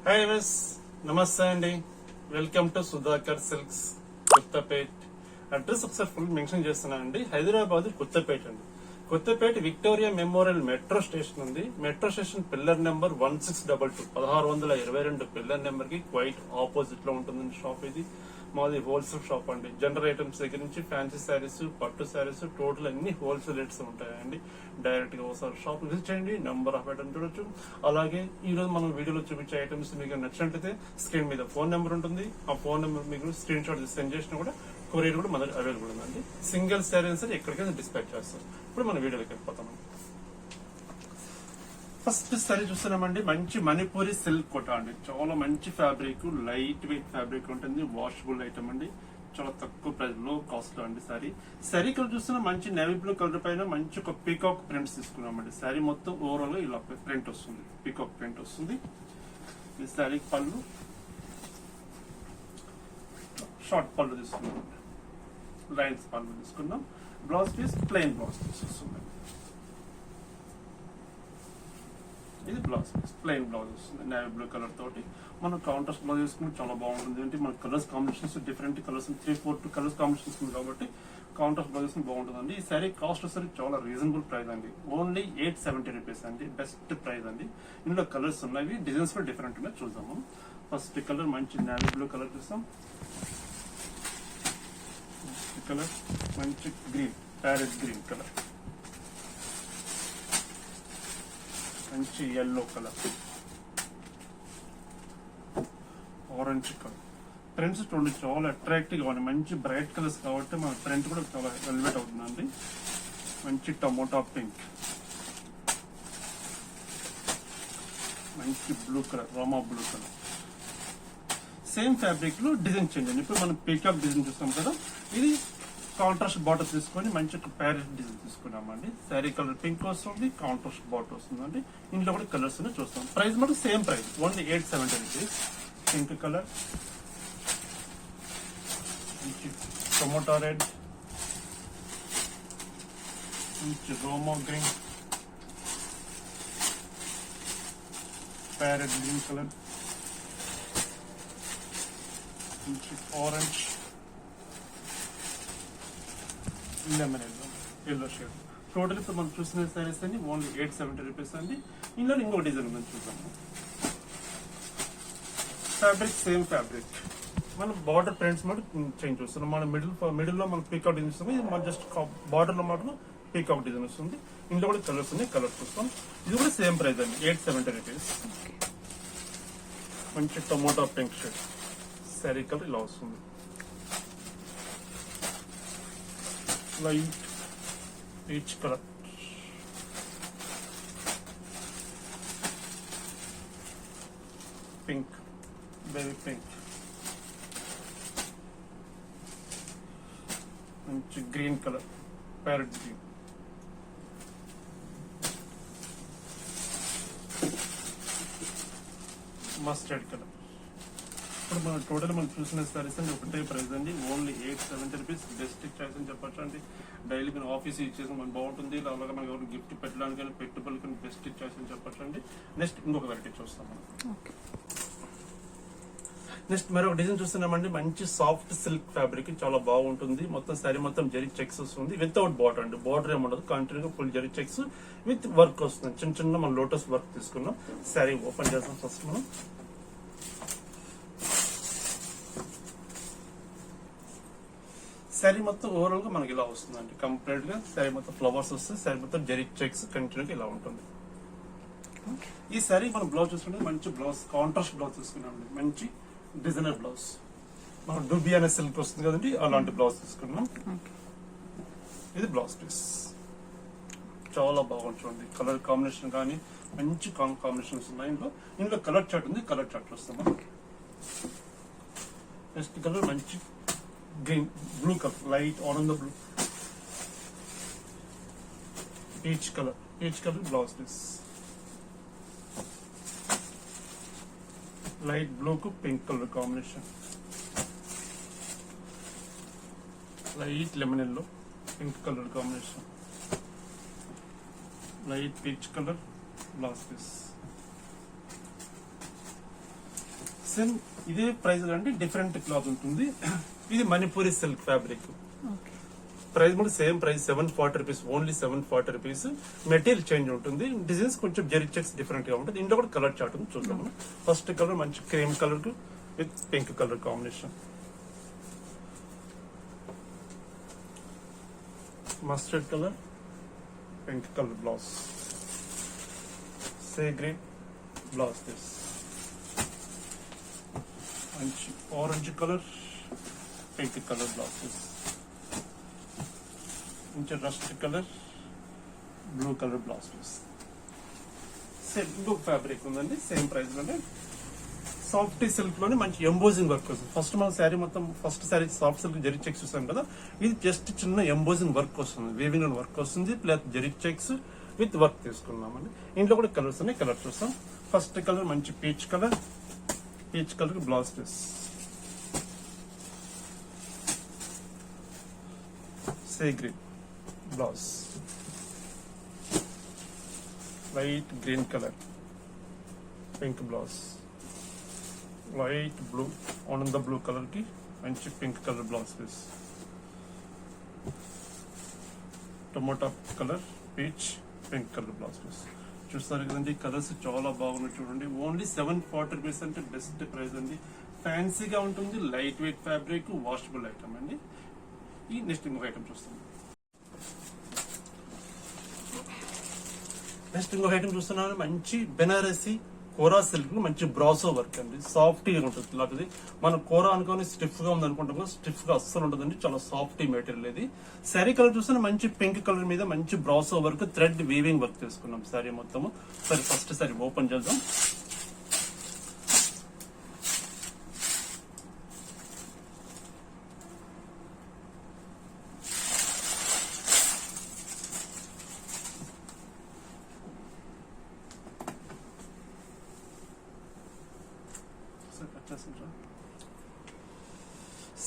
Hi విస్ నమస్తే అండి. Welcome to Sudhakar silks Kothapet. Address ఒకసారి ఫుల్ మెన్షన్ చేస్తున్నానండి. హైదరాబాద్ కొత్తపేట అండి. Kothapeta Victoria Memorial metro station ఉంది. Metro station pillar number 1622 1622 pillar number కి క్వైట్ ఆపోజిట్ లో ఉంటుందండి షాప్. ఇది మాది హోల్సేల్ షాప్ అండి. జనరల్ ఐటమ్స్ దగ్గర నుంచి ఫ్యాన్సీ శారీస్, పట్టు శారీస్, టోటల్ అన్ని హోల్సేల్ రేట్స్ ఉంటాయండి. డైరెక్ట్ గా ఒకసారి షాప్ విజిట్ చేయండి. నెంబర్ ఆఫ్ ఐటమ్స్ చూడొచ్చు. అలాగే ఈ రోజు మనం వీడియోలో చూపించే ఐటమ్స్ మీకు నచ్చినట్లయితే స్క్రీన్ మీద ఫోన్ నెంబర్ ఉంటుంది. ఆ ఫోన్ నెంబర్ మీకు స్క్రీన్ షాట్ సెండ్ చేసినా కూడా కొరియర్ కూడా మన అవైలబుల్ ఉందండి. సింగిల్ శారీ సరే ఎక్కడికైనా డిస్పాచ్ చేస్తాం. ఇప్పుడు మన వీడియోలోకి వెళ్ళిపోతాం. ఫస్ట్ సారీ చూస్తున్నామండి. మంచి మణిపూరి సిల్క్ కోట అండి. చాలా మంచి ఫ్యాబ్రిక్, లైట్ వెయిట్ ఫ్యాబ్రిక్ ఉంటుంది. వాషబుల్ ఐటమ్ అండి. చాలా తక్కువ ప్రైస్, లో కాస్ట్ లో అండి శారీ కలర్ చూస్తున్నా మంచి నేవీ బ్లూ కలర్ పైన మంచి ఒక పీకాక్ ప్రింట్స్ తీసుకున్నామండి. శారీ మొత్తం ఓవరాల్ గా ఇలా ప్రింట్ వస్తుంది, పీకాక్ ప్రింట్ వస్తుంది. ఈ శారీ పళ్ళు షార్ట్ పళ్ళు తీసుకున్నాం, లైన్స్ పళ్ళు తీసుకున్నాం. Blouse piece plain blouse piece వస్తుంది. ఇది బ్లౌజ్ పీస్ ప్లెయిన్ బ్లౌజ్ వస్తుంది. నేవీ బ్లూ కలర్ తోటి మనం కాంట్రాస్ట్ బ్లౌజ్ వేసుకుంటే చాలా బాగుంటుంది. అంటే మన colours combinations different colours 3-4 colours combinations ఉంది కాబట్టి కాంట్రాస్ట్ బ్లౌజ్ బాగుంటుందండి. ఈ శారీ కాస్ట్ వచ్చేసరికి చాలా రీజనబుల్ ప్రైస్ అండి. ఓన్లీ 870 రూపీస్ అండి. బెస్ట్ ప్రైస్ అండి. ఇందులో కలర్స్ ఉన్నాయి, డిజైన్స్ కూడా డిఫరెంట్ ఉన్నాయి. చూద్దాము. ఫస్ట్ కలర్ మంచి నేవీ బ్లూ కలర్ చూస్తాం. కలర్ మంచి గ్రీన్, ప్యారెట్ గ్రీన్ కలర్, మంచి yellow colour, orange colour. Prints చూడండి చాలా అట్రాక్టివ్ గా ఉన్నాయి. మంచి బ్రైట్ కలర్స్ కాబట్టి మన ప్రింట్ కూడా చాలా ఎలివేట్ అవుతుందండి. మంచి టమోటా పింక్, మంచి బ్లూ కలర్, రోమా బ్లూ కలర్. సేమ్ ఫ్యాబ్రిక్ లో డిజైన్ చేంజ్ అండి. ఇప్పుడు మనం పీకాక్ డిజైన్ చూస్తాం కదా, ఇది కాంట్రాస్ట్ బాటర్ తీసుకొని మంచి ఒక ప్యారెట్ డిజైన్ తీసుకున్నామండి. శారీ కలర్ పింక్ వస్తుంది, కాంట్రాస్ట్ బాటర్ వస్తుందండి. ఇంట్లో కూడా కలర్స్ చూస్తాం. ప్రైస్ మాత్రం same price, only 870 rupees. Pink colour, మంచి టొమాటో రెడ్, మంచి రోమో గ్రీన్, ప్యారెట్ గ్రీన్ కలర్, మంచి orange, lemon yellow shade. Total ఇప్పుడు మనం చూసిన సారీస్ అండి ఓన్లీ 870 రూపీస్ అండి. ఇందులో ఇంకో డిజైన్ ఉందని చూద్దాము. ఫ్యాబ్రిక్ సేమ్ ఫ్యాబ్రిక్, మనం బార్డర్ ప్రింట్స్ మాట చేంజ్ చూస్తున్నాం. మన మిడిల్ లో మనం పీకాక్ డిజైన్ వస్తుంది. మన జస్ట్ బార్డర్ లో మాత్రం పీకాక్ డిజైన్ వస్తుంది. ఇందులో కూడా కలర్స్ ఉన్నాయి, కలర్ చూస్తాం. ఇది కూడా సేమ్ ప్రైస్ అండి, 870 రూపీస్. మంచి tomato pink shade, saree colour ఇలా వస్తుంది. Light peach colour, pink, baby pink, మంచి green colour, parrot green, mustard colour. ఇప్పుడు మనం టోటల్ మనం చూసిన సారీస్ అండి ఒకటే ప్రైస్ అండి, ఓన్లీ 870 రూపీస్. బెస్ట్ చాయిస్ అని చెప్పొచ్చు అండి. డైలీ మీరు ఆఫీస్ ఇచ్చేసి మనకు బాగుంటుంది. అలాగే మనకి ఎవరు గిఫ్ట్ పెట్టడానికి కానీ పెట్టుబడులు కానీ బెస్ట్ చాయిస్ అని చెప్పొచ్చు అండి. నెక్స్ట్ ఇంకొక వెరైటీ చూస్తాం మనం. నెక్స్ట్ మరొక డిజైన్ చూస్తున్నామండి. మంచి సాఫ్ట్ సిల్క్ ఫ్యాబ్రిక్, చాలా బాగుంటుంది. మొత్తం శారీ మొత్తం జరీ చెక్స్ వస్తుంది. వితౌట్ బార్డర్ అండి. బార్డర్ ఏముండదు, కంటిన్యూగా full zari checks with work వస్తుంది. చిన్న చిన్న మనం లోటస్ వర్క్ తీసుకున్నాం. శారీ ఓపెన్ చేస్తాం ఫస్ట్ మనం. శారీ మొత్తం ఓవరాల్ గా మనకి ఇలా వస్తుందండి. కంప్లీట్ గా శారీ మొత్తం ఫ్లవర్స్ వస్తుంది. శారీ మొత్తం జరీ చెక్స్ కంటిన్యూగా ఇలా ఉంటుంది. ఈ శారీ మనం బ్లౌజ్ చూసుకుంటే మంచి బ్లౌజ్, కాంట్రాస్ట్ బ్లౌజ్ తీసుకున్నాం. మంచి డిజైనర్ బ్లౌజ్, మనం డూబీ అనే సిల్క్ వస్తుంది కదండి, అలాంటి బ్లౌజ్ తీసుకున్నాం. ఇది బ్లౌజ్ పీస్ చాలా బాగుంటుంది. కలర్ కాంబినేషన్ కానీ మంచి కాంబినేషన్స్ ఉన్నాయి. ఇందులో కలర్ చార్ట్ ఉంది, కలర్ చార్ట్ చూస్తాము. నెక్స్ట్ కలర్ మంచి green, blue colour, light orange blue, peach colour blouse piece. Light blue కు pink colour combination, light lemon yellow, pink colour combination, light peach colour blouse piece. Same ఇదే price అంటే different cloth ఉంటుంది. ఇది Manipuri silk fabric. Price కూడా same price 740 rupees, only 740 rupees. Material change ఉంటుంది, designs కొంచెం zari checks different గా ఉంటుంది. ఇంట్లో కూడా కలర్ చార్ట్ ఉంది, చూద్దాం. ఫస్ట్ కలర్ మంచి cream colour with pink colour combination. Mustard colour, pink colour blouse, sea green blouse. This మంచి orange colour, pink colour blouse. మంచి rust colour, blue colour blouse piece. Same ఇంకొక fabric ఉందండి, same price లోనే soft silk లోనే మంచి embossing work వస్తుంది. First మన saree మొత్తం first saree soft silk zari checks చూసాం కదా, ఇది జస్ట్ చిన్న ఎంబోజింగ్ వర్క్ వస్తుంది, వీవింగ్ వర్క్ వస్తుంది, plus zari checks with work తీసుకున్నామండి. ఇంట్లో కూడా కలర్స్ ఉన్నాయి, కలర్ చూస్తాం. ఫస్ట్ కలర్ మంచి peach colour, peach colour blouse piece. Sea green blouse, light green colour, pink blouse, light blue ఆనంద బ్లూ కలర్ కి మంచి pink colour blouse piece. Tomato colour, peach, pink colour blouse piece. చూస్తారు కదండి, colours చాలా బాగున్నాయి చూడండి. Only 740 rupees అంటే best price అండి. ఫ్యాన్సీగా ఉంటుంది, light weight fabric, washable item అండి. ఈ నెక్స్ట్ ఇంకొక ఐటమ్ చూస్తాం. నెక్స్ట్ ఇంకొక ఐటమ్ చూస్తున్నాను, మంచి బెనారసి కోరా సిల్క్ మంచి బ్రాసో వర్క్ అండి. సాఫ్ట్ గా ఉంటుంది క్లాత్. ఇది మన కోరా అనుకోని స్టిఫ్ గా ఉంది అనుకుంటాం, స్టిఫ్ గా అస్సలు ఉంటుందండి, చాలా సాఫ్ట్ మెటీరియల్ ఇది. శారీ కలర్ చూస్తే మంచి పింక్ కలర్ మీద మంచి brasso work, thread weaving work తీసుకున్నాం శారీ మొత్తము. సరే ఫస్ట్ శారీ ఓపెన్ చేద్దాం.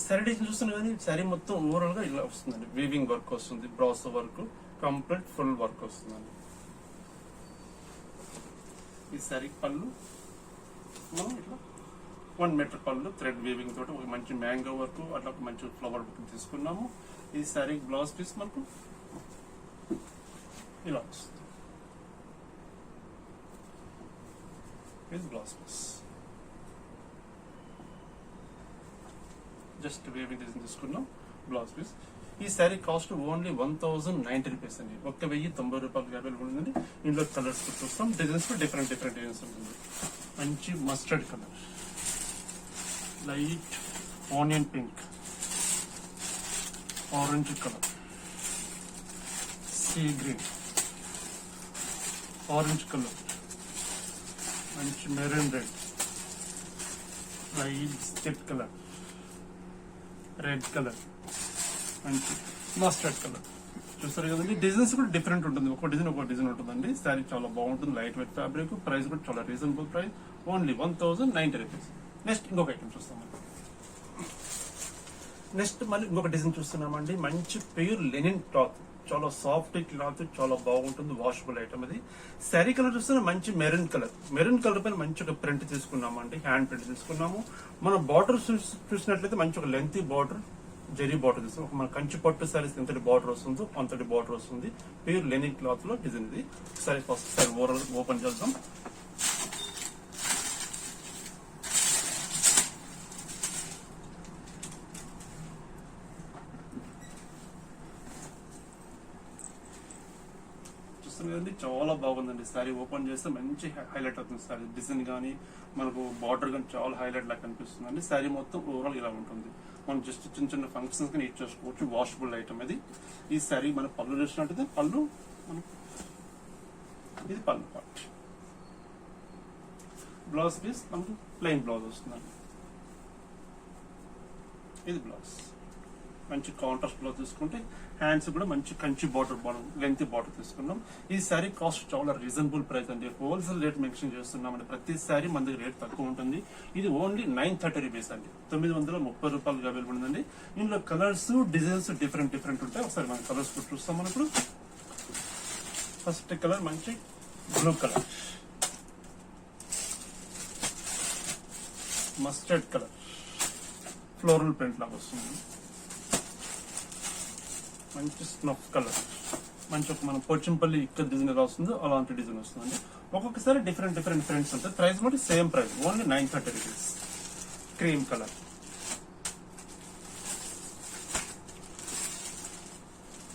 శారీ డిజైన్ చూస్తున్నా కానీ శారీ మొత్తం ఓవరాల్ గా ఇలా వస్తుందండి. వీవింగ్ వర్క్ వస్తుంది, brasso work, complete full work వస్తుందండి. ఈ శారీ పళ్ళు మనం ఇట్లా 1 మీటర్ పళ్ళు థ్రెడ్ వీవింగ్ తోటి ఒక మంచి మ్యాంగో వర్క్, అట్లా ఒక మంచి ఫ్లవర్ వర్క్ తీసుకున్నాము. ఈ శారీ బ్లౌజ్ పీస్ మనకు ఇలా వస్తుంది. ఇది blouse piece. Just weaving design తీసుకున్నాం బ్లౌజ్ పీస్. ఈ శారీ కాస్ట్ ఓన్లీ 1090 రూపీస్ అండి. 1090 రూపాయలు అవైలబుల్ ఉందండి. ఇందులో కలర్స్ చూస్తాం, డిజైన్స్ డిఫరెంట్ డిజైన్స్ ఉంటుంది. మంచి mustard colour, light onion pink, orange colour, sea green, orange colour, మంచి మెరూన్ రెడ్, లైట్ స్టెప్ కలర్, రెడ్ కలర్, మంచి మస్టర్డ్ కలర్. చూస్తారు కదండి, డిజైన్స్ కూడా డిఫరెంట్ ఉంటుంది, ఒక డిజైన్ ఉంటుందండి. శారీ చాలా బాగుంటుంది, లైట్ వెయిట్ ఫ్యాబ్రిక్, ప్రైస్ కూడా చాలా reasonable price, only 1090 rupees. Next ఇంకొక ఐటమ్ చూస్తాం. నెక్స్ట్ మళ్ళీ ఇంకొక డిజైన్ చూస్తున్నామండి, మంచి ప్యూర్ లెనిన్ క్లాత్, చాలా సాఫ్ట్ క్లాత్, చాలా బాగుంటుంది, వాషబుల్ ఐటమ్. అది శారీ కలర్ చూస్తే మంచి మెరూన్ కలర్ పైన మంచి ఒక ప్రింట్ తీసుకున్నామండి, హ్యాండ్ ప్రింట్ తీసుకున్నాము. మన బార్డర్ చూసినట్లయితే మంచి ఒక లెంతీ బార్డర్, జరీ బార్డర్ తీసుకున్నాం. మన కంచి పట్టు శారీస్ ఎంతటి బార్డర్ వస్తుందో అంతటి బార్డర్ వస్తుంది. ప్యూర్ లెనిన్ క్లాత్ లో డిజైన్ ఇది. సరే ఫస్ట్ సారీ ఓపెన్ చేద్దాం. కదండి, చాలా బాగుందండి. శారీ ఓపెన్ చేస్తే మంచి హైలైట్ అవుతుంది. శారీ డిజైన్ కానీ మనకు బార్డర్ కానీ చాలా హైలైట్ లాగా కనిపిస్తుందండి. శారీ మొత్తం ఓవరాల్ ఇలా ఉంటుంది. మనం జస్ట్ చిన్న చిన్న ఫంక్షన్స్ కానీ యూజ్ చేసుకోవచ్చు, వాషబుల్ ఐటమ్ ఇది. ఈ శారీ మన పళ్ళు చూసినట్టయితే పళ్ళు ఇది పళ్ళు పార్ట్. బ్లౌజ్ పీస్ మనకు ప్లెయిన్ బ్లౌజ్ వస్తుందండి. ఇది బ్లౌజ్ మంచి కాంట్రాస్ట్ బ్లౌజ్ తీసుకుంటే హ్యాండ్స్ కూడా మంచి కంచి బార్డర్ లెంత్ బార్డర్ తీసుకున్నాం. ఈ శారీ కాస్ట్ చాలా రీజనబుల్ ప్రైస్ అండి. హోల్సేల్ రేట్ మెన్షన్ చేస్తున్నాం అండి. ప్రతి శారీ మన దగ్గర రేట్ తక్కువ ఉంటుంది. ఇది ఓన్లీ 930 రూపీస్ అండి, 930 రూపాయలు అవైలబుల్ ఉందండి. ఇందులో కలర్స్ డిజైన్స్ డిఫరెంట్ ఉంటాయి. ఒకసారి మన కలర్స్ కూడా చూస్తాం. మనం ఇప్పుడు ఫస్ట్ కలర్ మంచి blue colour, mustard colour floral print లాగా వస్తుంది. మంచి స్నఫ్ కలర్, మంచి ఒక మన పోచంపల్లి ఇక్కడ డిజైన్ ఎలా వస్తుందో అలాంటి డిజైన్ వస్తుందండి. ఒక్కొక్కసారి డిఫరెంట్ ప్రింట్స్ ఉంటాయి. ప్రైస్ బట్టి same price, only 930 rupees. Cream colour,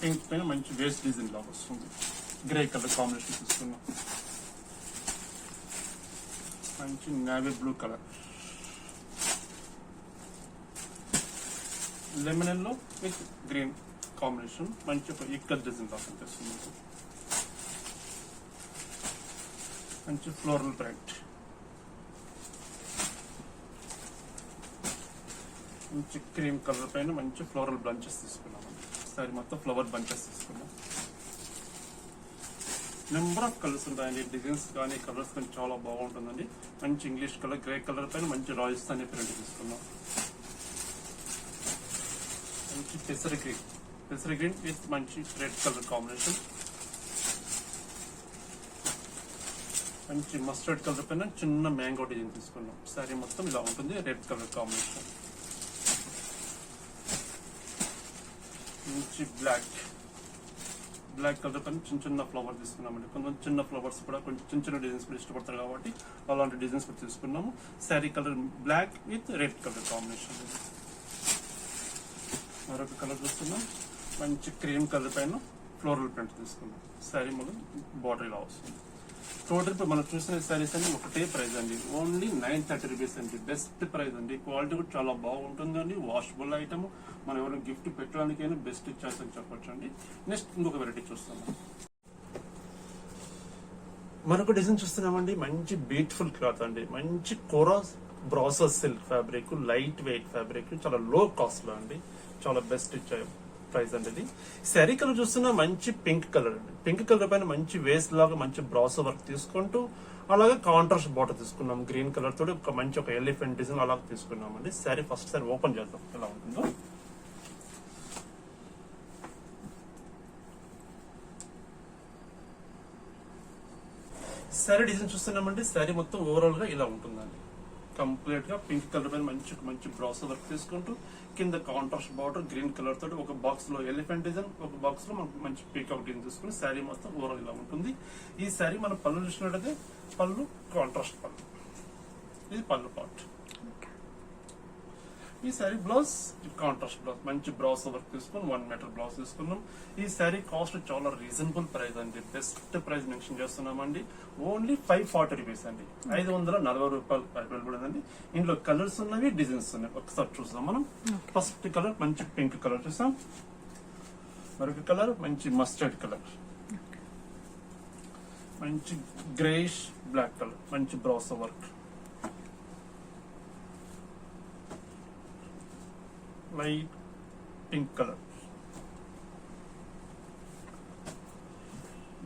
pink పైన మంచి వేస్ట్ డిజైన్ లాగా వస్తుంది. గ్రే కలర్ కాంబినేషన్ తీసుకున్నాం. మంచి navy blue colour, lemon yellow with green combination, మంచి ఇక్కడ డిజైన్ లాగా కనిపిస్తుంది. మంచి ఫ్లోరల్ ప్రింట్, మంచి క్రీమ్ కలర్ పైన మంచి ఫ్లోరల్ బంచెస్ తీసుకున్నాం. సారీ మొత్తం ఫ్లవర్ బంచెస్ తీసుకున్నాం. నెంబర్ ఆఫ్ కలర్స్ ఉంటాయండి. డిజైన్స్ కానీ కలర్స్ కానీ చాలా బాగుంటుందండి. మంచి ఇంగ్లీష్ కలర్, గ్రే కలర్ పైన మంచి రాజస్థానీ ప్రింట్ తీసుకున్నాం. మంచి పెసర గ్రీన్ విత్ మంచి రెడ్ కలర్ కాంబినేషన్. మంచి మస్టర్డ్ కలర్ పైన చిన్న మ్యాంగో డిజైన్ తీసుకున్నాం. సారీ మొత్తం ఇలా ఉంటుంది, రెడ్ కలర్ కాంబినేషన్. మంచి బ్లాక్ కలర్ పైన చిన్న ఫ్లవర్ తీసుకున్నామండి. కొంచెం చిన్న ఫ్లవర్స్ కూడా కొంచెం చిన్న డిజైన్స్ కూడా ఇష్టపడతారు కాబట్టి అలాంటి డిజైన్స్ కూడా తీసుకున్నాము. Sari colour black with red colour combination. మరొక కలర్ చూస్తున్నాం. మంచి క్రీమ్ కలర్ పైన ఫ్లోరల్ ప్రింట్ తీసుకున్నాం. శారీ మొదలు బార్డర్ ఇలా వస్తుంది. టోటల్ ఇప్పుడు మనం చూసిన శారీస్ అన్ని ఒకటే ప్రైస్ అండి, ఓన్లీ 930 రూపీస్ అండి. బెస్ట్ ప్రైస్ అండి. క్వాలిటీ కూడా చాలా బాగుంటుందండి. వాషబుల్ ఐటమ్, మనం ఎవరైనా గిఫ్ట్ పెట్టడానికైనా బెస్ట్ చాయిస్ అని చెప్పొచ్చు అండి. నెక్స్ట్ ఇంకొక వెరైటీ చూస్తాము. మరొక డిజైన్ చూస్తున్నామండి. మంచి బ్యూటిఫుల్ క్లాత్ అండి. మంచి Kora brasso silk fabric, light weight fabric, చాలా లో కాస్ట్ లో అండి. చాలా బెస్ట్ ప్రైస్ అండి ఇది. శారీ కలర్ చూస్తున్నా మంచి పింక్ కలర్ అండి. పింక్ కలర్ పైన మంచి వేస్ట్ లాగా మంచి బ్రాసో వర్క్ తీసుకుంటూ అలాగే కాంట్రాస్ట్ బార్డర్ తీసుకున్నాం. గ్రీన్ కలర్ తోటి ఒక ఎలిఫెంట్ డిజైన్ అలాగే తీసుకున్నాం అండి. శారీ ఫస్ట్ సారీ ఓపెన్ చేద్దాం ఎలా ఉంటుందో. శారీ డిజైన్ చూస్తున్నామండి. శారీ మొత్తం ఓవరాల్ గా ఇలా ఉంటుందండి. కంప్లీట్ గా పింక్ కలర్ పైన మంచి బ్రాసో వర్క్ తీసుకుంటూ కింద కాంట్రాస్ట్ బార్డర్ గ్రీన్ కలర్ తోటి ఒక బాక్స్ లో ఎలిఫెంట్ డిజైన్, ఒక బాక్స్ లో మనకు మంచి పీకాక్ డిజైన్ తీసుకుని శారీ మొత్తం ఓవరాల్ ఇలా ఉంటుంది. ఈ శారీ మన పళ్ళు చూసినట్టయితే పళ్ళు కాంట్రాస్ట్ పళ్ళు, ఇది పళ్ళు పార్ట్. ఈ శారీ బ్లౌజ్ కాంట్రాస్ట్ బ్లౌజ్, మంచి బ్లౌజ్ వర్క్ తీసుకుని 1 మీటర్ బ్లౌజ్ తీసుకున్నాం. ఈ శారీ కాస్ట్ చాలా రీజనబుల్ ప్రైస్ అండి. బెస్ట్ ప్రైస్ మెన్షన్ చేస్తున్నామండి. ఓన్లీ 540 రూపీస్ అండి. 540 రూపాయలు అవైలబుల్ ఉందండి. ఇందులో కలర్స్ ఉన్నవి, డిజైన్స్ ఉన్నాయి. ఒకసారి చూద్దాం మనం. ఫస్ట్ కలర్ మంచి పింక్ కలర్ చూసాం. మరొక కలర్ మంచి మస్టర్డ్ కలర్, మంచి గ్రేష్ బ్లాక్ కలర్, మంచి బ్రౌజ్ వర్క్, లైట్ పింక్ కలర్,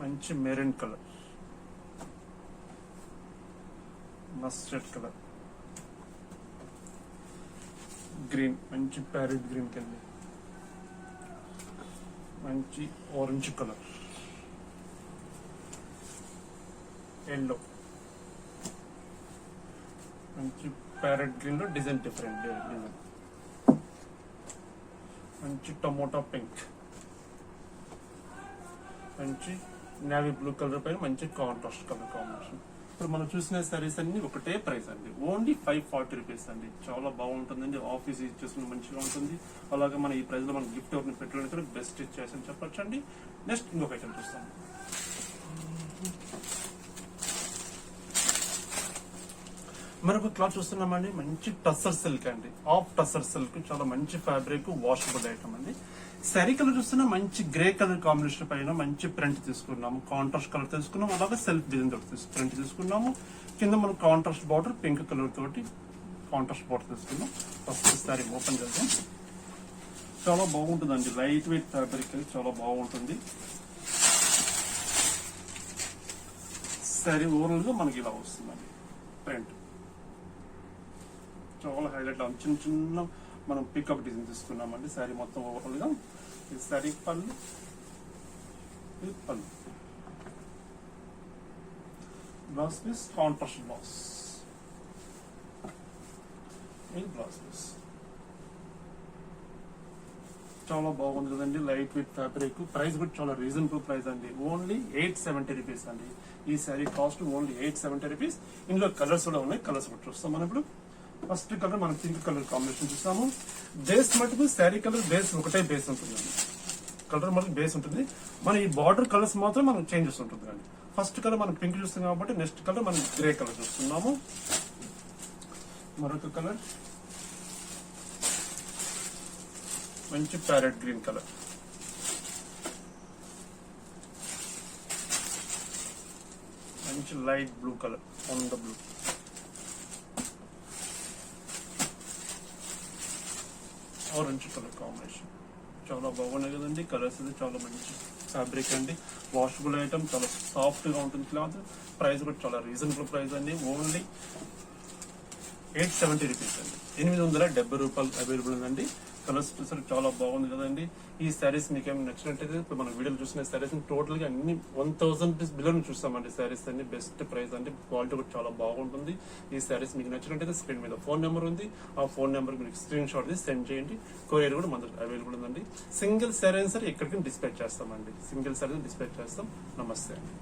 మంచి maroon colour, mustard colour, green మంచి ప్యారెట్ గ్రీన్ కింద, మంచి ఆరెంజ్ కలర్, ఎల్లో, మంచి ప్యారెట్ గ్రీన్ లో డిజైన్ డిఫరెంట్ డిజైన్, మంచి టొమాటో పింక్, మంచి నేవీ బ్లూ కలర్ పైన మంచి కాంట్రాస్ట్ కలర్ కాంబినేషన్. ఇప్పుడు మనం చూసిన సారీస్ అన్ని ఒకటే ప్రైస్ అండి. ఓన్లీ 540 రూపీస్ అండి. చాలా బాగుంటుందండి. ఆఫీస్ యూజ్ చేసుకుని మంచిగా ఉంటుంది. అలాగే మన ఈ ప్రైస్ లో మనం గిఫ్ట్ ఎవరిని పెట్టడానికి బెస్ట్ ఇచ్చేసి అని చెప్పొచ్చు అండి. నెక్స్ట్ ఇంకొక ఐటమ్ చూస్తాం. మనకు క్లాత్ చూస్తున్నామండి. మంచి టస్సర్ సిల్క్ అండి. ఆఫ్ టస్సర్ సిల్క్, చాలా మంచి ఫ్యాబ్రిక్, వాషబుల్ ఐటమ్ అండి. శారీ కలర్ చూస్తున్నా మంచి గ్రే కలర్ కాంబినేషన్ పైన మంచి ప్రింట్ తీసుకున్నాము. కాంట్రాస్ట్ కలర్ తీసుకున్నాము. అలాగే సెల్ఫ్ డిజైన్ తోటి ప్రింట్ తీసుకున్నాము. కింద మనం కాంట్రాస్ట్ బార్డర్ పింక్ కలర్ తోటి కాంట్రాస్ట్ బార్డర్ తీసుకున్నాం. ఫస్ట్ శారీ ఓపెన్ చేద్దాం. చాలా బాగుంటుందండి. లైట్ వెయిట్ ఫ్యాబ్రిక్, చాలా బాగుంటుంది. శారీ ఓవరాల్ గా మనకి ఇలా వస్తుందండి. ప్రింట్ చాలా హైలైట్, చిన్న చిన్న మనం పికప్ డిజైన్ తీసుకున్నామండి. శారీ మొత్తం ఓవరాల్ గా ఈ శారీ పళ్ళు, ఇది పళ్ళు, బ్లౌజ్ పీస్ కాంట్రాస్ట్ బ్లౌజ్, ఇది బ్లౌజ్ పీస్. చాలా బాగుంది కదండి, లైట్ వెయిట్ ఫ్యాబ్రిక్. ప్రైస్ కూడా చాలా రీజనబుల్ ప్రైస్ అండి, ఓన్లీ 870 రూపీస్ అండి. ఈ శారీ కాస్ట్ ఓన్లీ 870 రూపీస్. ఇందులో కలర్స్ కూడా ఉన్నాయి, కలర్స్ కూడా చూస్తాం మనం ఇప్పుడు. ఫస్ట్ కలర్ మనం పింక్ కలర్ కాంబినేషన్ చూస్తాము. బేస్ మటుకు శారీ కలర్ బేస్ ఒకటే బేస్ ఉంటుందండి, కలర్ మనకి బేస్ ఉంటుంది. మన ఈ బార్డర్ కలర్స్ మాత్రం మనకు చేంజెస్ ఉంటుంది అండి. ఫస్ట్ కలర్ మనం పింక్ చూస్తాం కాబట్టి నెక్స్ట్ కలర్ మనం గ్రే కలర్ చూస్తున్నాము. మరొక కలర్ మంచి ప్యారెట్ గ్రీన్ కలర్. మంచి light blue colour, on the blue. Orange colour combination చాలా బాగున్నాయి కదండి. కలర్స్ ఇది చాలా మంచి ఫ్యాబ్రిక్ అండి, వాషబుల్ ఐటమ్, చాలా సాఫ్ట్ గా ఉంటుంది క్లాత్. ప్రైస్ కూడా చాలా రీజనబుల్ ప్రైస్ అండి, ఓన్లీ 870 రూపీస్ అండి. 870 రూపాయలు అవైలబుల్ ఉందండి. కలర్స్ చూసారు చాలా బాగుంది కదండి. ఈ శారీస్ మీకు ఏమైనా నచ్చినట్టయితే ఇప్పుడు మన వీడియోలో చూసిన శారీస్ టోటల్ గా అన్ని 1000 రూపీస్ బిలో చూస్తామండి. శారీస్ అన్ని బెస్ట్ ప్రైస్ అండి, క్వాలిటీ కూడా చాలా బాగుంటుంది. ఈ శారీస్ మీకు నచ్చినట్టయితే స్క్రీన్ మీద ఫోన్ నెంబర్ ఉంది, ఆ ఫోన్ నెంబర్ మీకు స్క్రీన్ షాట్ తీసి సెండ్ చేయండి. కొరియర్ కూడా మన అవైలబుల్ ఉందండి. సింగిల్ శారీ సరే ఎక్కడికి డిస్పాచ్ చేస్తామండి, సింగిల్ శారీ డిస్పాచ్ చేస్తాం. నమస్తే అండి.